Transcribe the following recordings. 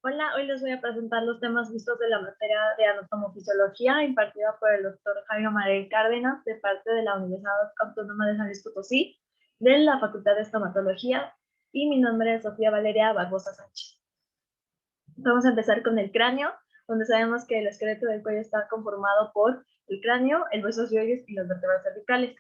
Hola, hoy les voy a presentar los temas vistos de la materia de anatomofisiología impartida por el doctor Jairo Marel Cárdenas de parte de la Universidad Autónoma de San Luis Potosí, de la Facultad de Estomatología, y mi nombre es Sofía Valeria Barbosa Sánchez. Vamos a empezar con el cráneo, donde sabemos que el esqueleto del cuello está conformado por el cráneo, el hueso hyoides y las vértebras cervicales.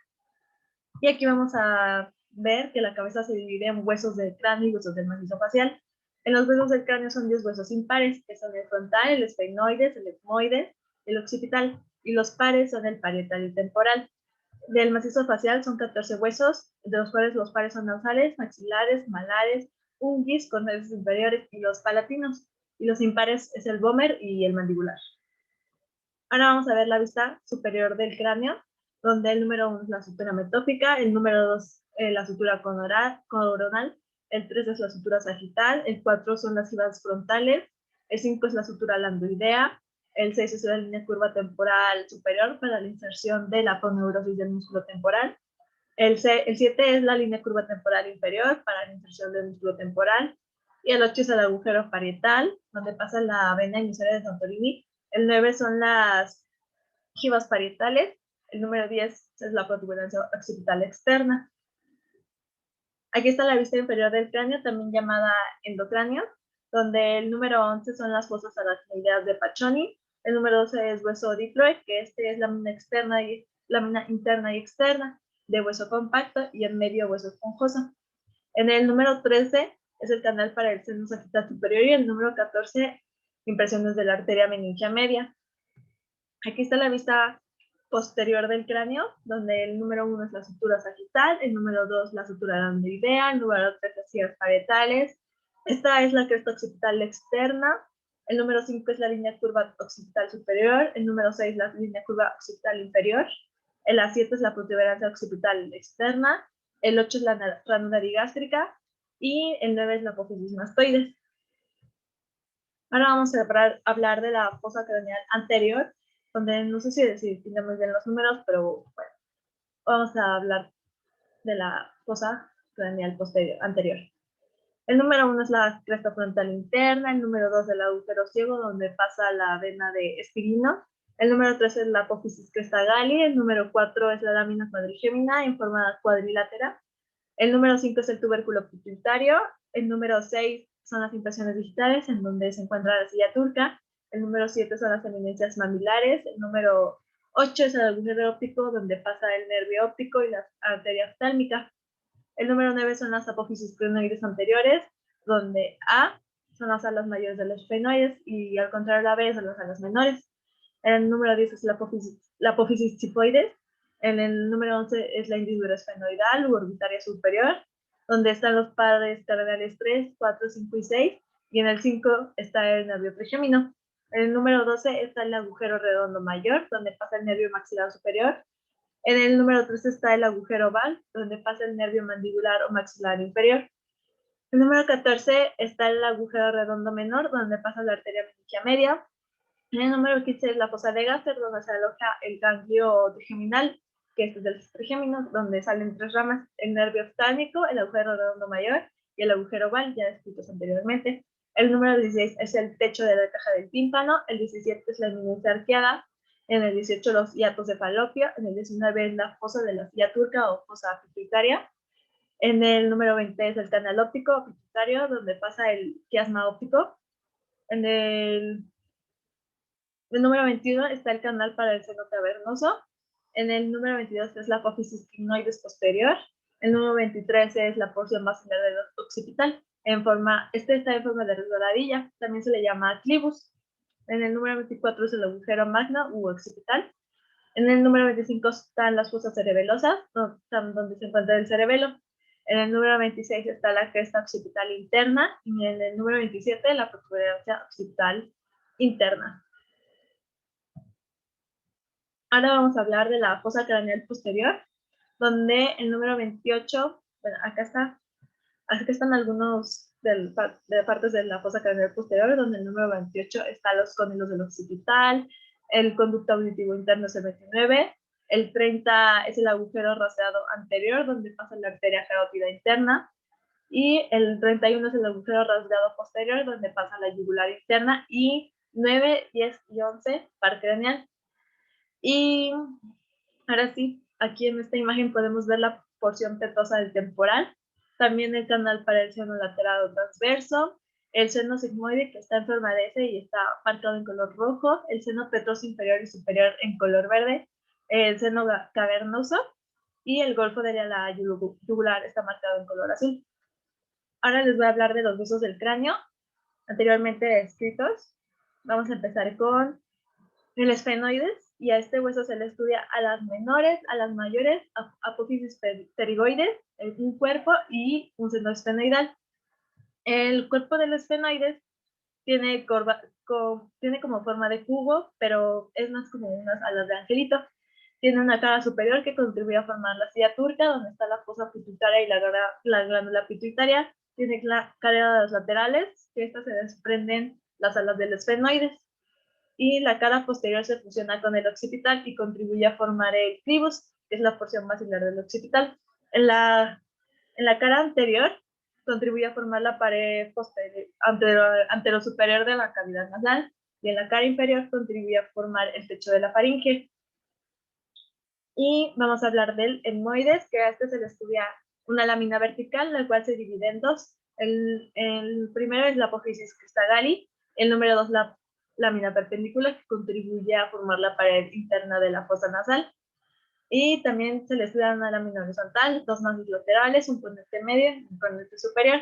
Y aquí vamos a ver que la cabeza se divide en huesos del cráneo y huesos del macizo facial. En los huesos del cráneo son 10 huesos impares, que son el frontal, el esfenoides, el etmoides, el occipital, y los pares son el parietal y el temporal. Del macizo facial son 14 huesos, de los cuales los pares son nasales, maxilares, malares, ungis, corneas inferiores y los palatinos. Y los impares es el vomer y el mandibular. Ahora vamos a ver la vista superior del cráneo, donde el número 1 es la sutura metópica, el número 2 la sutura coronal, el 3 es la sutura sagital, el 4 son las fibras frontales, el 5 es la sutura landoidea, el 6 es la línea curva temporal superior para la inserción de la aponeurosis del músculo temporal, el 7 es la línea curva temporal inferior para la inserción del músculo temporal, y el 8 es el agujero parietal, donde pasa la vena emisoria de Santorini. El 9 son las gibas parietales. El número 10 es la protuberancia occipital externa. Aquí está la vista inferior del cráneo, también llamada endocráneo, donde el número 11 son las fosas aracnoideas de Paccioni. El número 12 es hueso diploide, que es lámina interna y externa de hueso compacto, y en medio hueso esponjoso. En el número 13 es el canal para el seno sagital superior, y el número 14 impresiones de la arteria meningia media. Aquí está la vista posterior del cráneo, donde el número 1 es la sutura sagital, el número 2 la sutura landoidea, el número 3 las fibras parietales, esta es la cresta occipital externa, el número 5 es la línea curva occipital superior, el número 6 la línea curva occipital inferior, el 7 es la protuberancia occipital externa, el 8 es la ranura digástrica, y el 9 es la apófisis mastoides. Ahora vamos a hablar de la fosa craneal anterior, donde no sé si distingue muy bien los números, pero bueno, vamos a hablar de la fosa craneal anterior. El número 1 es la cresta frontal interna, el número 2 es el agujero ciego, donde pasa la vena de Espirino, el número 3 es la apófisis cresta galli, el número 4 es la lámina cuadrigémina en forma cuadrilátera, el número 5 es el tubérculo pituitario, el número 6 son las impresiones digitales, en donde se encuentra la silla turca, el número 7 son las eminencias mamilares, el número 8 es el agujero óptico, donde pasa el nervio óptico y la arteria oftálmica, el número 9 son las apófisis crinoides anteriores, donde A son las alas mayores de los esfenoides y al contrario la B son las alas menores. El número 10 es la apófisis cifoides. En el número 11 es la hendidura esfenoidal u orbitaria superior, donde están los pares cardiales 3, 4, 5 y 6. Y en el 5 está el nervio trigémino. En el número 12 está el agujero redondo mayor, donde pasa el nervio maxilar superior. En el número 3 está el agujero oval, donde pasa el nervio mandibular o maxilar inferior. El número 14 está el agujero redondo menor, donde pasa la arteria meningia media. En el número 15 es la fosa de Gaster, donde se aloja el ganglio trigeminal, que es del trigémino, donde salen 3 ramas: el nervio oftálmico, el agujero redondo mayor y el agujero oval, ya descritos anteriormente. El número 16 es el techo de la caja del tímpano, el 17 es la eminencia arqueada, en el 18 los hiatos de falopio, en el 19 es la fosa de la silla turca o fosa pituitaria, en el número 20 es el canal óptico pituitario, donde pasa el quiasma óptico, en el número 21 está el canal para el seno cavernoso, en el número 22 es la apófisis crinoides posterior, el número 23 es la porción vacilar del occipital, está en forma de resbaladilla, también se le llama clivus. En el número 24 es el agujero magno u occipital. En el número 25 están las fosas cerebelosas, donde se encuentra el cerebelo. En el número 26 está la cresta occipital interna, y en el número 27 la protuberancia occipital interna. Ahora vamos a hablar de la fosa craneal posterior, donde el número 28, bueno, acá están algunos de partes de la fosa craneal posterior, donde el número 28 está los cónilos del occipital, el conducto auditivo interno es el 29, el 30 es el agujero raseado anterior, donde pasa la arteria carótida interna, Y el 31 es el agujero rasgado posterior, donde pasa la yugular interna, y 9, 10 y 11, par craneal. Y ahora sí, aquí en esta imagen podemos ver la porción petrosa del temporal, también el canal para el seno lateral o transverso, el seno sigmoide que está en forma de S y está marcado en color rojo, el seno petroso inferior y superior en color verde, el seno cavernoso y el golfo de la yugular está marcado en color azul. Ahora les voy a hablar de los huesos del cráneo anteriormente descritos. Vamos a empezar con el esfenoides, y a este hueso se le estudia a las menores, a las mayores, apófisis pterigoides, un cuerpo y un seno esfenoidal. El cuerpo del esfenoides tiene como forma de cubo, pero es más como unas alas de angelito. Tiene una cara superior que contribuye a formar la silla turca, donde está la fosa pituitaria y la glándula pituitaria. Tiene caras laterales, que estas se desprenden las alas del esfenoides. Y la cara posterior se fusiona con el occipital y contribuye a formar el clivus, que es la porción basilar del occipital. En la cara anterior contribuye a formar la pared posterior, antero superior de la cavidad nasal, y en la cara inferior contribuye a formar el techo de la faringe. Y vamos a hablar del etmoides, que a este se le estudia una lámina vertical, la cual se divide en dos. El primero es la apófisis cristagali, el número 2 la lámina perpendicular, que contribuye a formar la pared interna de la fosa nasal. Y también se le estudia una lámina horizontal, dos nasos laterales, un ponente medio y un ponente superior.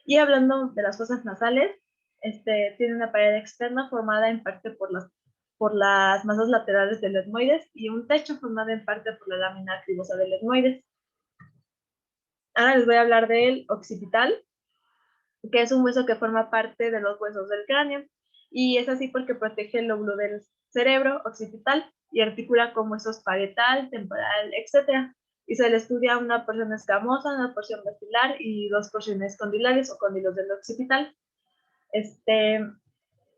Y hablando de las fosas nasales, tiene una pared externa formada en parte por las masas laterales del etmoides y un techo formado en parte por la lámina cribosa del etmoides. Ahora les voy a hablar del occipital, que es un hueso que forma parte de los huesos del cráneo, y es así porque protege el lóbulo del cerebro occipital y articula con huesos parietal, temporal, etc. Y se le estudia una porción escamosa, una porción basilar y dos porciones condilares o cóndilos del occipital.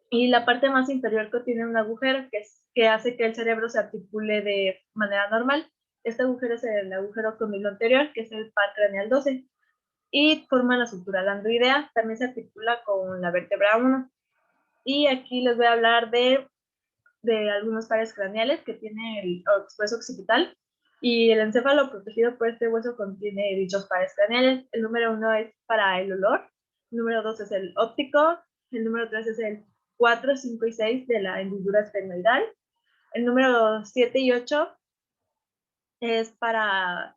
Y la parte más inferior contiene un agujero que hace que el cerebro se articule de manera normal. Este agujero es el agujero condilo anterior, que es el par craneal 12, y forma la sutura lambdoidea. También se articula con la vértebra 1. Y aquí les voy a hablar de algunos pares craneales que tiene el hueso occipital. Y el encéfalo protegido por este hueso contiene dichos pares craneales. El número 1 es para el olor, el número 2 es el óptico, el número 3 es el 4, 5 y 6 de la hendidura esfenoidal. El número 7 y 8 es para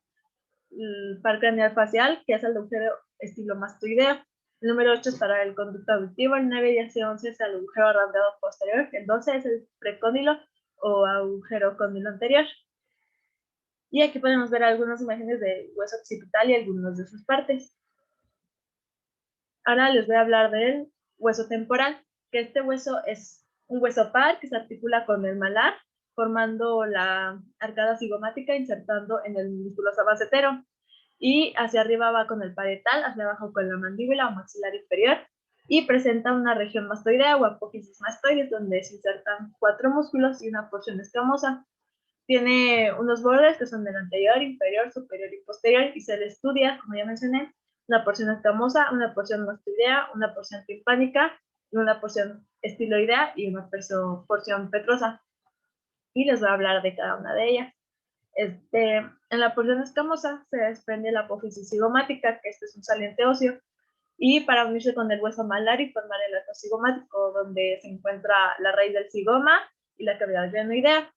el par craneal facial, que es el agujero estilomastoideo. El número 8 es para el conducto auditivo, el 9, 10 y 11 es el agujero randeado posterior, el 12 es el precóndilo o agujero cóndilo anterior. Y aquí podemos ver algunas imágenes de hueso occipital y algunas de sus partes. Ahora les voy a hablar del hueso temporal, que este hueso es un hueso par que se articula con el malar, formando la arcada cigomática, insertando en el músculo sabacetero. Y hacia arriba va con el parietal, hacia abajo con la mandíbula o maxilar inferior, y presenta una región mastoidea o apófisis mastoides, donde se insertan 4 músculos y una porción escamosa. Tiene unos bordes que son del anterior, inferior, superior y posterior, y se le estudia, como ya mencioné, una porción escamosa, una porción mastoidea, una porción timpánica, una porción estiloidea y una porción petrosa. Y les voy a hablar de cada una de ellas. En la porción escamosa se desprende la apófisis cigomática, que este es un saliente óseo, y para unirse con el hueso malar y formar el arco cigomático, donde se encuentra la raíz del cigoma y la cavidad glenoidea.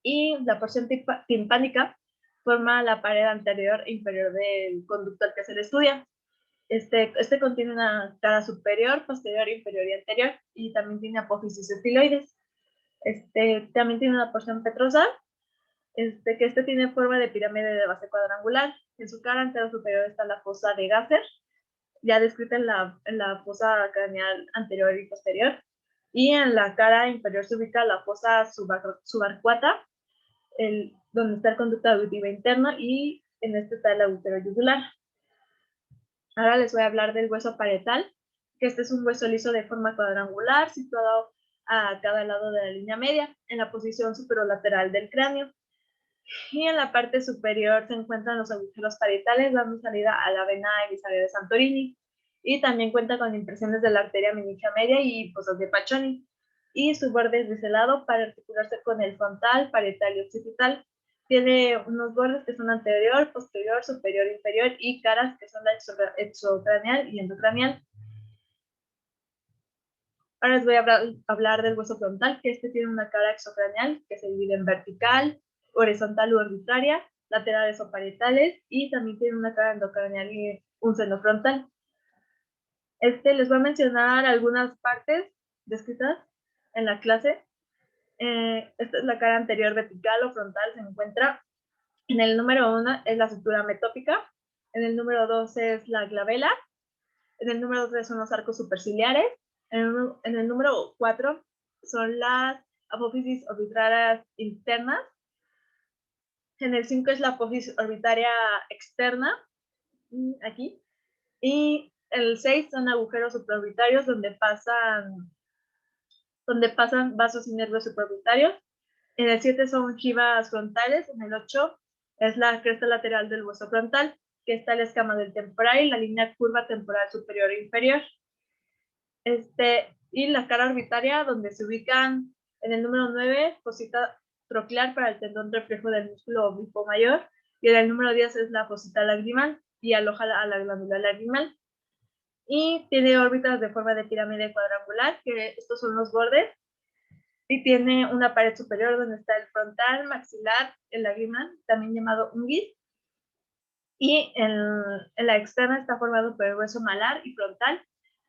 Y la porción timpánica forma la pared anterior e inferior del conducto al que se le estudia. Este contiene una cara superior, posterior, inferior y anterior, y también tiene apófisis estiloides. También tiene una porción petrosa, que tiene forma de pirámide de base cuadrangular. En su cara anterior superior está la fosa de Gasser, ya descrita en la fosa craneal anterior y posterior. Y en la cara inferior se ubica la fosa subarcuata, donde está el conducto auditivo interno, y en este está el agujero yugular. Ahora les voy a hablar del hueso parietal, que este es un hueso liso de forma cuadrangular, situado a cada lado de la línea media, en la posición superolateral del cráneo. Y en la parte superior se encuentran los agujeros parietales dando salida a la vena emisaria de Santorini. Y también cuenta con impresiones de la arteria meningia media y fosas de Paccioni. Y su borde es biselado para articularse con el frontal, parietal y occipital. Tiene unos bordes que son anterior, posterior, superior, inferior y caras que son la exocraneal y endocraneal. Ahora les voy a hablar del hueso frontal, que este tiene una cara exocraneal que se divide en vertical, horizontal u arbitraria, laterales o parietales, y también tiene una cara endocraneal y un seno frontal. Les voy a mencionar algunas partes descritas en la clase. Esta es la cara anterior vertical o frontal, se encuentra en el número 1 es la sutura metópica, en el número 2 es la glabela, en el número 3 son los arcos superciliares, en el número 4 son las apófisis orbitarias internas, en el 5 es la apófisis orbitaria externa, aquí, y en el 6 son agujeros supraorbitarios donde pasan vasos y nervios supraorbitarios. En el 7 son ojivas frontales, en el 8 es la cresta lateral del hueso frontal, que está la escama del temporal y la línea curva temporal superior e inferior. Y la cara orbitaria, donde se ubican en el número 9, fosita troclear para el tendón reflejo del músculo oblicuo mayor, y en el número 10 es la fosita lagrimal y aloja a la glándula lagrimal. Y tiene órbitas de forma de pirámide cuadrangular, que estos son los bordes, y tiene una pared superior donde está el frontal, maxilar, el lagrimal, también llamado unguis, y en la externa está formado por el hueso malar y frontal,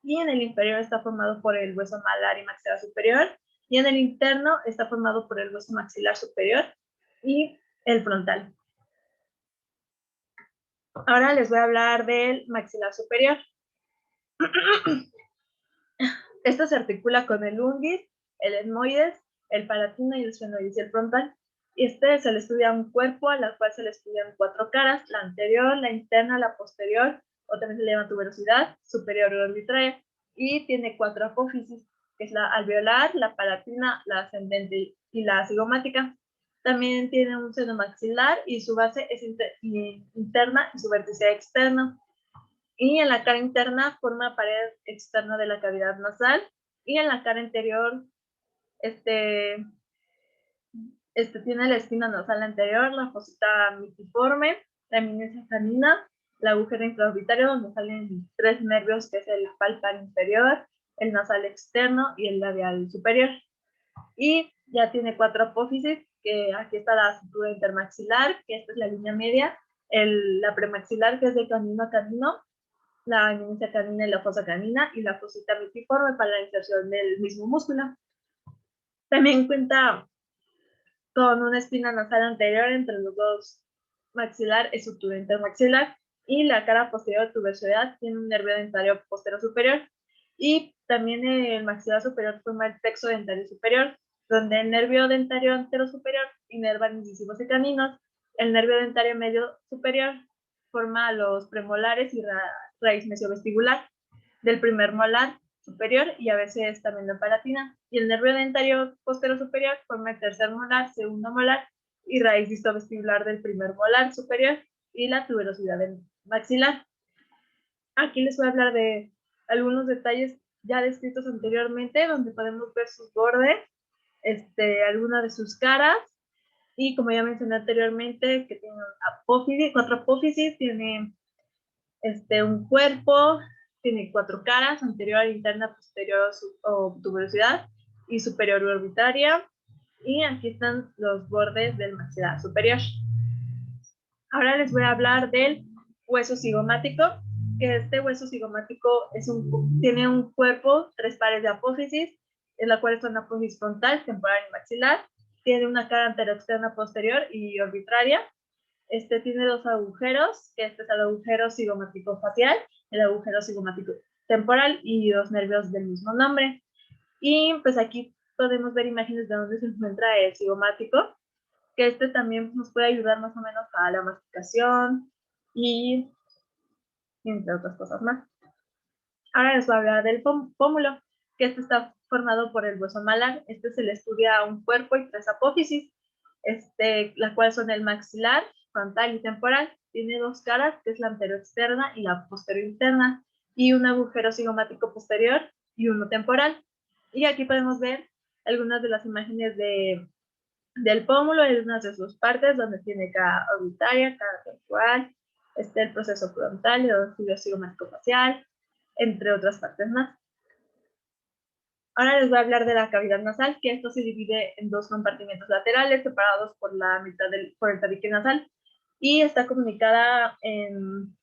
y en el inferior está formado por el hueso malar y maxilar superior, y en el interno está formado por el hueso maxilar superior y el frontal. Ahora les voy a hablar del maxilar superior. Esto se articula con el unguis, el etmoides, el palatino y el sfenoides y el frontal. Se le estudia un cuerpo a la cual se le estudian 4 caras, la anterior, la interna, la posterior, o también se le llama tuberosidad, superior y arbitraria, y tiene 4 apófisis, que es la alveolar, la palatina, la ascendente y la cigomática. También tiene un seno maxilar y su base es interna y su vértice externo. Y en la cara interna forma pared externa de la cavidad nasal, y en la cara interior tiene la espina nasal anterior, la fosita mitiforme, la eminencia canina, la agujero infraorbitario donde salen 3 nervios, que es el palpar inferior, el nasal externo y el labial superior. Y ya tiene 4 apófisis, que aquí está la sutura intermaxilar, que esta es la línea media, la premaxilar, que es de canino a canino, la eminencia canina y la fosa canina, y la fosita mitiforme para la inserción del mismo músculo. También cuenta con una espina nasal anterior entre los dos maxilar y sutura intermaxilar, y la cara posterior de tuberosidad tiene un nervio dentario posterior superior, y también el maxilar superior forma el plexo dentario superior, donde el nervio dentario antero superior inervan incisivos y caninos, el nervio dentario medio superior forma los premolares y raíz mesiovestibular del primer molar superior y a veces también la palatina. Y el nervio dentario posterior superior forma el tercer molar, segundo molar y raíz distovestibular del primer molar superior y la tuberosidad del maxilar. Aquí les voy a hablar de algunos detalles ya descritos anteriormente, donde podemos ver sus bordes, alguna de sus caras, y como ya mencioné anteriormente, que tiene apófisis, 4 apófisis, tiene un cuerpo, tiene 4 caras, anterior, interna, posterior o tuberosidad, y superior orbitaria, y aquí están los bordes del maxilar superior. Ahora les voy a hablar del hueso cigomático, que este hueso cigomático tiene un cuerpo, 3 pares de apófisis, en la cual son apófisis frontal, temporal y maxilar, tiene una cara anteroexterna posterior y arbitraria. Tiene 2 agujeros, que es el agujero cigomático facial, el agujero cigomático temporal y 2 nervios del mismo nombre. Y pues aquí podemos ver imágenes de dónde se encuentra el cigomático, que también nos puede ayudar más o menos a la masticación y entre otras cosas más. Ahora les voy a hablar del pómulo, que está formado por el hueso malar. Se le estudia un cuerpo y 3 apófisis. la cual son el maxilar, frontal y temporal. Tiene dos caras, que es la anterior externa y la posterior interna, y un agujero cigomático posterior y uno temporal. Y aquí podemos ver algunas de las imágenes del pómulo, algunas de sus partes, donde tiene cara orbitaria, cara temporal, el proceso frontal, el cigomático facial, entre otras partes más. Ahora les voy a hablar de la cavidad nasal, que esto se divide en dos compartimentos laterales separados por la mitad por el tabique nasal, y está comunicada en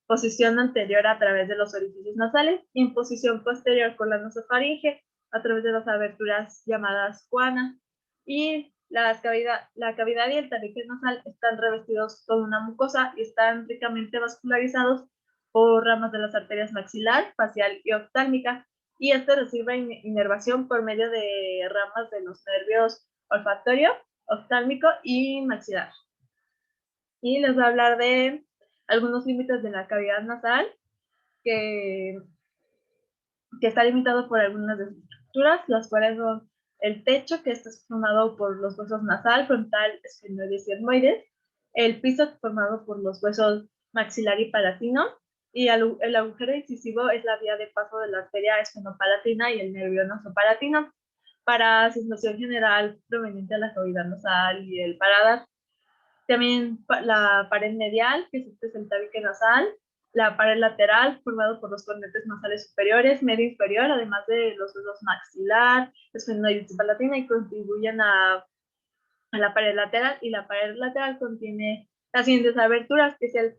posición anterior a través de los orificios nasales y en posición posterior con la nasofaringe a través de las aberturas llamadas guana. Y la cavidad y el tabique nasal están revestidos con una mucosa y están ricamente vascularizados por ramas de las arterias maxilar, facial y oftálmica, y recibe inervación por medio de ramas de los nervios olfatorio, oftálmico y maxilar. Y les voy a hablar de algunos límites de la cavidad nasal, que está limitado por algunas de sus estructuras, las cuales son el techo, que está formado por los huesos nasal, frontal, esfenoides y etmoides, el piso, formado por los huesos maxilar y palatino, y el agujero incisivo es la vía de paso de la arteria esfenopalatina y el nervio nasopalatino. Para sensación general proveniente de la cavidad nasal y el paladar. También la pared medial, que es el tabique nasal, la pared lateral, formado por los cornetes nasales superiores, medio inferior, además de los huesos maxilar, esfenoides y palatina, y contribuyen a la pared lateral, y la pared lateral contiene las siguientes aberturas, que es el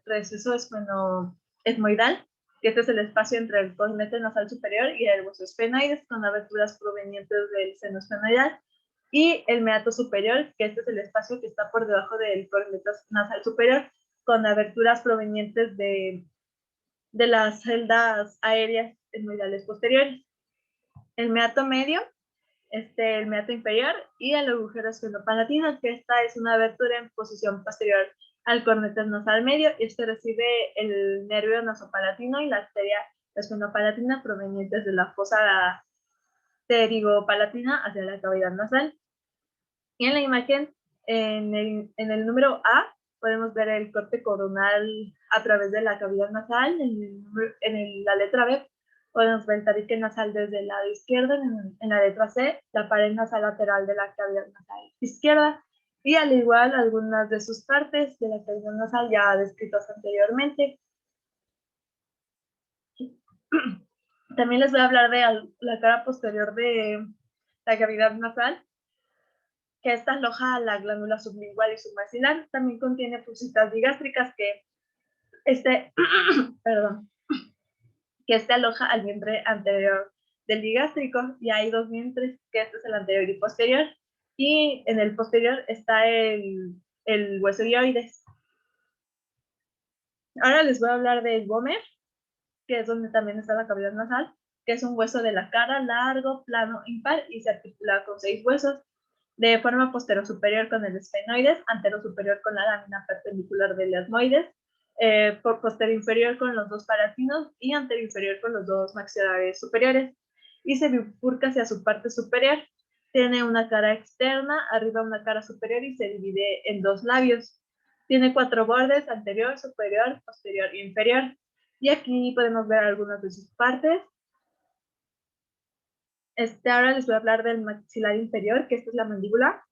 receso esmoidal, que este es el espacio entre el cornete nasal superior y el hueso esfenoides, con aberturas provenientes del seno esfenoidal, y el meato superior, que este es el espacio que está por debajo del cornete nasal superior, con aberturas provenientes de las celdas aéreas esmoidales posteriores. El meato medio, el meato inferior, y el agujero esfenopalatino, que esta es una abertura en posición posterior al cornete nasal medio, y recibe el nervio nasopalatino y la arteria esfenopalatina provenientes de la fosa pterigopalatina hacia la cavidad nasal. Y en la imagen, en el número A, podemos ver el corte coronal a través de la cavidad nasal. En la letra B, podemos ver el tabique nasal desde el lado izquierdo. En la letra C, la pared nasal lateral de la cavidad nasal izquierda. Y al igual, algunas de sus partes de la cavidad nasal ya descritas anteriormente. También les voy a hablar de la cara posterior de la cavidad nasal, que esta aloja la glándula sublingual y submaxilar. También contiene fositas digástricas perdón, que aloja al vientre anterior del digástrico, y hay dos vientres, que este es el anterior y posterior, y en el posterior está el hueso ioides. Ahora les voy a hablar del vómer, que es donde también está la cavidad nasal, que es un hueso de la cara largo, plano, impar, y se articula con 6 huesos, de forma posterior-superior con el esfenoides, antero-superior con la lámina perpendicular del etmoides, por posterior-inferior con los dos palatinos y anterior-inferior con los dos maxilares superiores, y se bifurca hacia su parte superior. Tiene una cara externa, arriba una cara superior, y se divide en dos labios. Tiene 4 bordes, anterior, superior, posterior e inferior. Y aquí podemos ver algunas de sus partes. Ahora les voy a hablar del maxilar inferior, que esta es la mandíbula.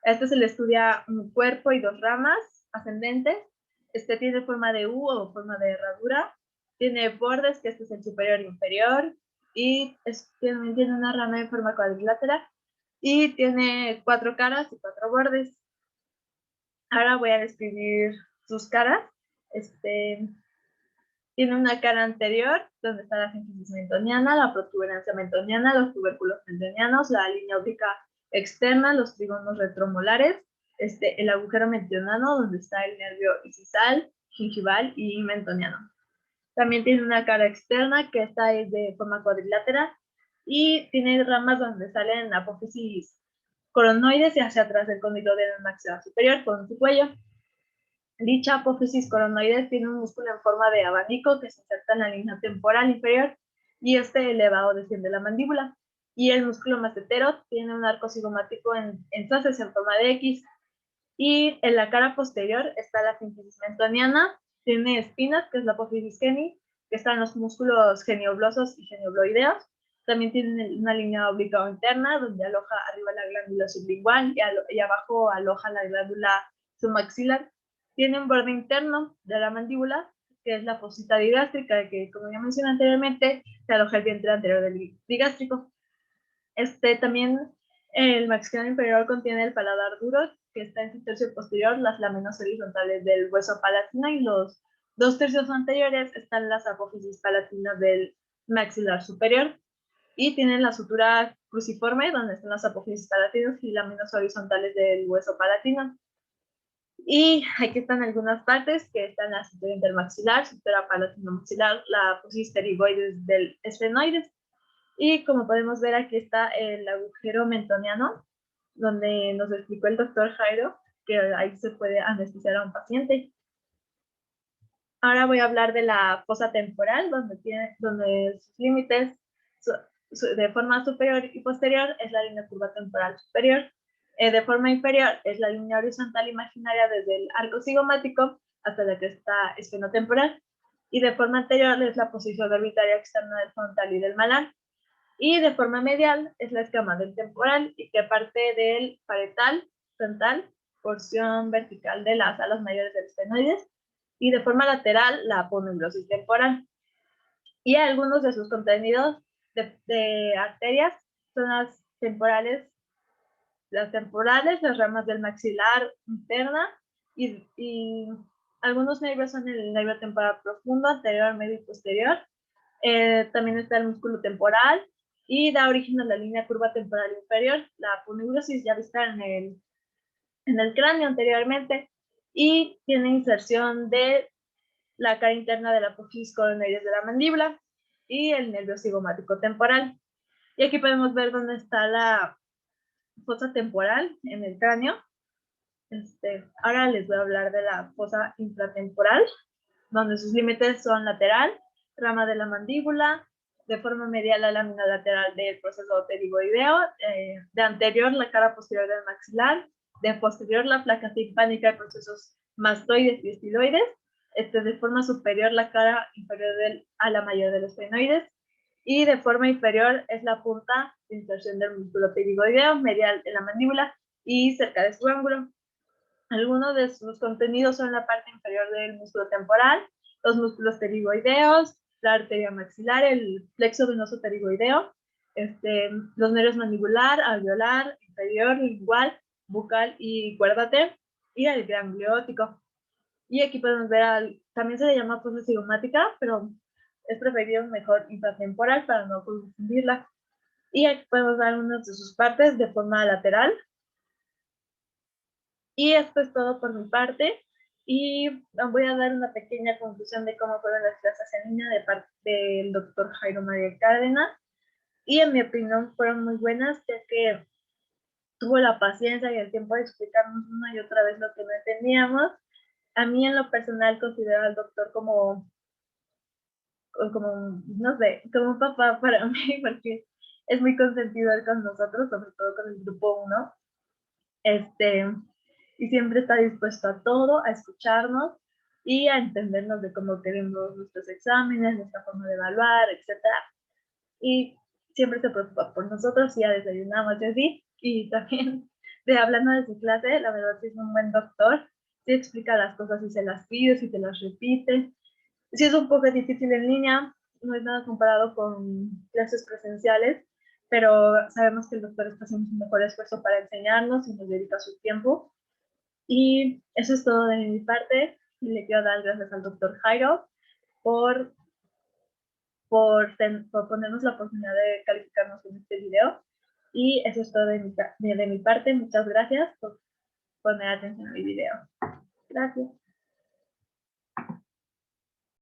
Se le estudia un cuerpo y 2 ramas ascendentes. Tiene forma de U o forma de herradura. Tiene bordes, que este es el superior e inferior. Y también tiene una rama en forma cuadrilátera. Y tiene 4 caras y 4 bordes. Ahora voy a describir sus caras. Tiene una cara anterior, donde está la síntesis mentoniana, la protuberancia mentoniana, los tubérculos mentonianos, la línea óptica externa, los trígonos retromolares, el agujero mentonano, donde está el nervio icisal, gingival y mentoniano. También tiene una cara externa, que esta es de forma cuadrilátera, y tiene ramas donde salen apófisis coronoides y hacia atrás del cóndilo del maxilar superior con su cuello. Dicha apófisis coronoides tiene un músculo en forma de abanico que se inserta en la línea temporal inferior, y elevado desciende la mandíbula. Y el músculo mastetero tiene un arco cigomático en fases en forma de X. Y en la cara posterior está la síntesis mentoniana, tiene espinas, que es la apófisis geni, que están los músculos genioblosos y geniobloideos. También tiene una línea oblicuo interna, donde aloja arriba la glándula sublingual y abajo aloja la glándula submaxilar. Tiene un borde interno de la mandíbula, que es la fosita digástrica, que como ya mencioné anteriormente, se aloja el vientre anterior del digástrico. También el maxilar inferior contiene el paladar duro, que está en su tercio posterior, las láminas horizontales del hueso palatino, y los 2/3 anteriores están las apófisis palatinas del maxilar superior. Y tienen la sutura cruciforme, donde están las apófisis palatinas y láminas horizontales del hueso palatino. Y aquí están algunas partes, que están la sutura intermaxilar, sutura palatino-maxilar, la apófisis pterigoides del esfenoides. Y como podemos ver, aquí está el agujero mentoniano, donde nos explicó el doctor Jairo que ahí se puede anestesiar a un paciente. Ahora voy a hablar de la fosa temporal, donde sus límites de forma superior y posterior es la línea curva temporal superior. De forma inferior es la línea horizontal imaginaria desde el arco cigomático hasta la cresta esfenotemporal. Y de forma anterior es la posición orbitaria externa del frontal y del malar. Y de forma medial es la escama del temporal, y que parte del parietal frontal, porción vertical de las alas mayores del esfenoides, y de forma lateral la aponeurosis temporal. Y algunos de sus contenidos de arterias son las temporales, las ramas del maxilar interna, y algunos nervios son el nervio temporal profundo, anterior, medio y posterior. También está el músculo temporal, y da origen a la línea curva temporal inferior, la aponeurosis ya vista en el cráneo anteriormente, y tiene inserción de la cara interna de la apófisis coronaria de la mandíbula y el nervio cigomático temporal. Y aquí podemos ver dónde está la fosa temporal en el cráneo. Ahora les voy a hablar de la fosa infratemporal, donde sus límites son lateral, rama de la mandíbula, de forma medial la lámina lateral del proceso pterigoideo, de anterior la cara posterior del maxilar, de posterior la placa timpánica de procesos mastoides y estiloides, de forma superior la cara inferior a la mayor de los esfenoides, y de forma inferior es la punta de inserción del músculo pterigoideo, medial en la mandíbula y cerca de su ángulo. Algunos de sus contenidos son la parte inferior del músculo temporal, los músculos pterigoideos, la arteria maxilar, el plexo venoso pterigoideo, los nervios mandibular, alveolar, inferior, lingual, bucal y cuérdate, y el ganglio óptico. Y aquí podemos ver, también se le llama fosa cigomática, pero es preferido mejor infratemporal para no confundirla. Y aquí podemos ver algunas de sus partes de forma lateral. Y esto es todo por mi parte. Y voy a dar una pequeña conclusión de cómo fueron las clases en línea de parte del doctor Jairo María Cárdenas. Y en mi opinión fueron muy buenas, ya que tuvo la paciencia y el tiempo de explicarnos una y otra vez lo que no entendíamos. A mí en lo personal considero al doctor como no sé, como un papá para mí, porque es muy consentido con nosotros, sobre todo con el grupo 1. Y siempre está dispuesto a todo, a escucharnos y a entendernos de cómo queremos nuestros exámenes, nuestra forma de evaluar, etc. Y siempre se preocupa por nosotros, y ya desayunamos y así. Y también, hablando de su clase, la verdad sí es un buen doctor, sí explica las cosas y se las pide, y te las repite. Sí es un poco difícil en línea, no es nada comparado con clases presenciales, pero sabemos que el doctor está haciendo su mejor esfuerzo para enseñarnos y nos dedica su tiempo. Y eso es todo de mi parte. Y le quiero dar gracias al doctor Jairo por ponernos la oportunidad de calificarnos en este video. Y eso es todo de mi parte. Muchas gracias por poner atención a mi video. Gracias.